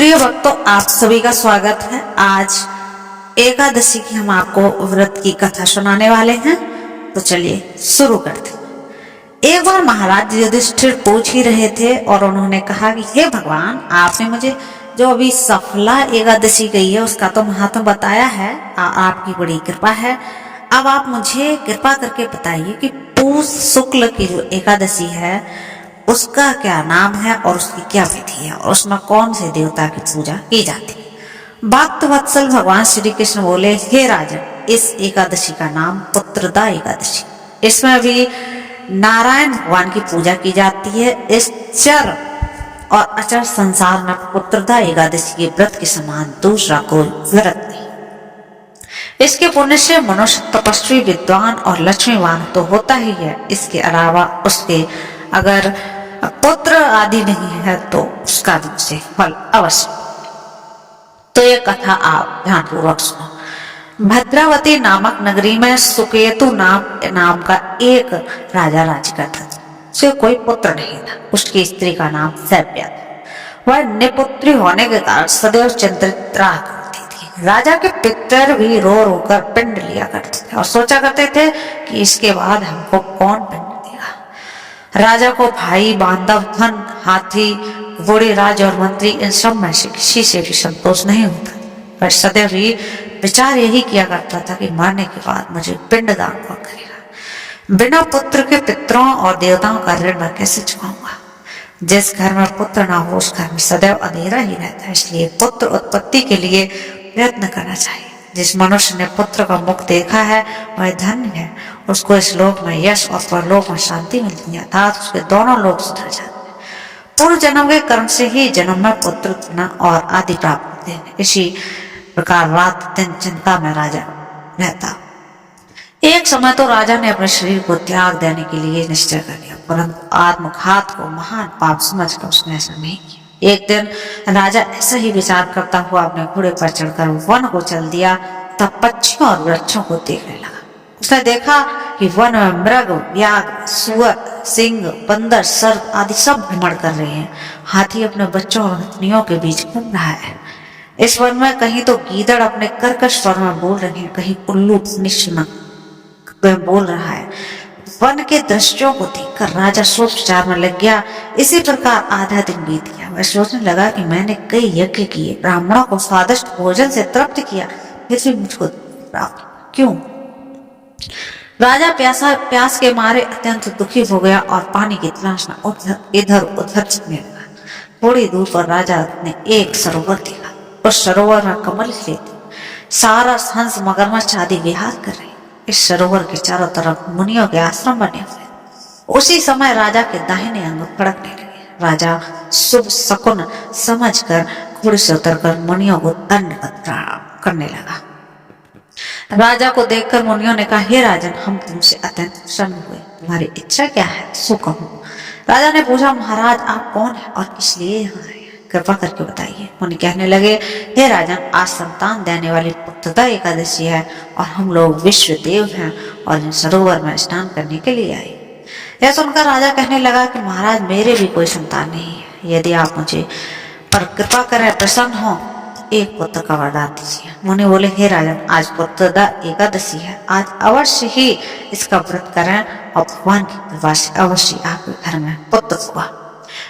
प्रिय भक्तों, आप सभी का स्वागत है। आज एकादशी की हम आपको व्रत की कथा सुनाने वाले हैं, तो चलिए शुरू करते हैं। एक बार महाराज युधिष्ठिर पूछ ही रहे थे और उन्होंने कहा कि हे भगवान, आपने मुझे जो अभी सफला एकादशी गई है उसका तो महात्म बताया है, आपकी बड़ी कृपा है। अब आप मुझे कृपा करके बताइए कि पूष शुक्ल की जो एकादशी है उसका क्या नाम है और उसकी क्या विधि है और उसमें कौन से देवता की पूजा की जाती है। भक्त वत्सल भगवान श्री कृष्ण बोले, हे राजन, इस एकादशी का नाम पुत्रदा एकादशी। इसमें भी नारायण भगवान की पूजा की जाती है। इस चर और अचर संसार में पुत्रदा एकादशी के व्रत के समान दूसरा कोई व्रत नहीं। इसके पुण्य से मनुष्य तपस्वी, विद्वान और लक्ष्मीवान तो होता ही है। इसके अलावा उसके अगर पुत्र आदि नहीं है तो उसका भी उसे फल अवश्य। तो ये कथा आप ध्यानपूर्वक सुनो। भद्रावती नामक नगरी में सुकेतु नाम का एक राजा राज्य करता था। उसे कोई पुत्र नहीं था। उसकी स्त्री का नाम सैव्या था। वह निपुत्री होने के कारण सदैव चिंतित रहा करती थी। राजा के पितर भी रो रो कर पिंड लिया करते थे और सोचा करते थे कि इसके बाद हमको कौन पिंड देगा। राजा को भाई, बांधव, धन, हाथी, घोड़े, राज और मंत्री, इन सब में से किसी से भी संतोष नहीं होता। वह सदैव ही विचार यही किया करता था कि मरने के बाद मुझे पिंडदान कौन करेगा। बिना पुत्र के पितरों और देवताओं का ऋण मैं कैसे चुकाऊंगा। जिस घर में पुत्र ना हो उस घर में सदैव अंधेरा ही रहता है। इसलिए पुत्र उत्पत्ति के लिए प्रयत्न करना चाहिए। जिस मनुष्य ने पुत्र का मुख देखा है वह धन्य है। उसको इस लोक में यश और परलोक में शांति मिलती है, अर्थात उसके दोनों लोक सुधर जाते हैं। पूर्व जन्म के कर्म से ही जन्म में पुत्र, धन और आदि प्राप्त होते हैं। इसी प्रकार रात दिन चिंता में राजा रहता। एक समय तो राजा ने अपने शरीर को त्याग देने के लिए निश्चय कर लिया, परंतु आत्मघात को महान पाप समझकर उसने ऐसा नहीं किया। एक दिन राजा ऐसा ही विचार करता हुआ अपने घोड़े पर चढ़कर वन को चल दिया। तब पक्षियों और वृक्षों को देखने लगा। उसने देखा कि वन में मृग, व्याघ्र, सुअर, सिंह, बंदर, सर्प आदि सब भ्रमण कर रहे हैं। हाथी अपने बच्चों और हथनियों के बीच घूम रहा है। इस वन में कहीं तो गीदड़ अपने कर्कश स्वर में बोल रहे हैं, कहीं उल्लू निश्चय बोल रहा है। वन के दृश्यों को देखकर राजा सोच विचार में लग गया। इसी प्रकार आधा दिन बीत गया। वह सोचने लगा कि मैंने कई यज्ञ किए, ब्राह्मणों को स्वादिष्ट भोजन से तृप्त किया, फिर भी मुझको प्राप्त क्यों। राजा प्यास के मारे अत्यंत दुखी हो गया और पानी की तलाश में इधर उधर चलने लगा। थोड़ी दूर पर राजा ने एक सरोवर देखा। उस सरोवर में कमल खिले थे। सारा हंस, मगरमच्छ आदि विहार कर रहे। इस सरोवर के चारों तरफ मुनियों के आश्रम बने हुए। उसी समय राजा के दाहिने अंग फड़कने लगे। राजा शुभ शकुन समझकर घोड़े से उतरकर मुनियों को दंडवत करने लगा। राजा को देखकर मुनियों ने कहा, हे राजन, हम तुमसे अत्यंत प्रसन्न हुए। तुम्हारी इच्छा क्या है, सो कहो। राजा ने पूछा, महाराज आप कौन है और किस लिए यहाँ आए, कृपा करके बताइए। मुनि कहने लगे, हे राजन, आज संतान देने वाली पुत्रदा एकादशी है और हम लोग विश्व देव हैं और इन सरोवर में स्नान करने के लिए आए। यह सुनकर राजा कहने लगा कि महाराज, मेरे भी कोई संतान नहीं है। यदि आप मुझे पर कृपा करें, प्रसन्न हो, एक पुत्र का वरदान दीजिए। मुनि बोले, हे राजन, आज पुत्रदा एकादशी है। आज अवश्य ही इसका व्रत करें और भगवान की कृपा से अवश्य आपके घर में पुत्र होगा।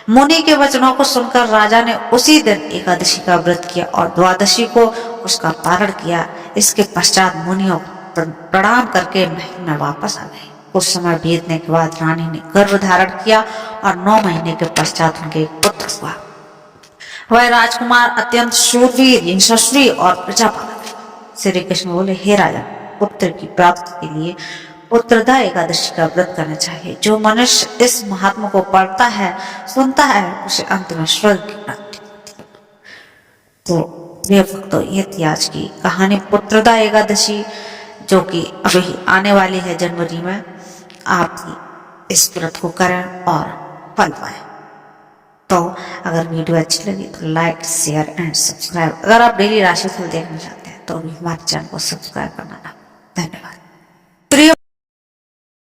मुनि के वचनों को सुनकर राजा ने उसी दिन एकादशी का व्रत किया और द्वादशी को उसका पारण किया। इसके पश्चात मुनियों को प्रणाम करके महल में वापस आ गए। कुछ समय बीतने के बाद रानी ने गर्भ धारण किया और 9 महीने के पश्चात उनके एक पुत्र हुआ। वह राजकुमार अत्यंत शूरवीर, यशस्वी और प्रजापालक है। श्री कृष्ण बोले, हे राजा, पुत्र की प्राप्ति के लिए पुत्रदा एकादशी का व्रत करना चाहिए। जो मनुष्य इस महात्मा को पढ़ता है, सुनता है, उसे अंत में स्वर्ग की प्राप्ति होती है। तो ये भक्तों, ये थी आज की कहानी पुत्रदा एकादशी, जो कि अभी आने वाली है जनवरी में। आप इस व्रत को करें और फल पाएं। तो अगर वीडियो अच्छी लगी तो लाइक, शेयर एंड सब्सक्राइब। अगर आप डेली राशिफल देखना चाहते हैं तो अभी हमारे चैनल को सब्सक्राइब करना ना। धन्यवाद।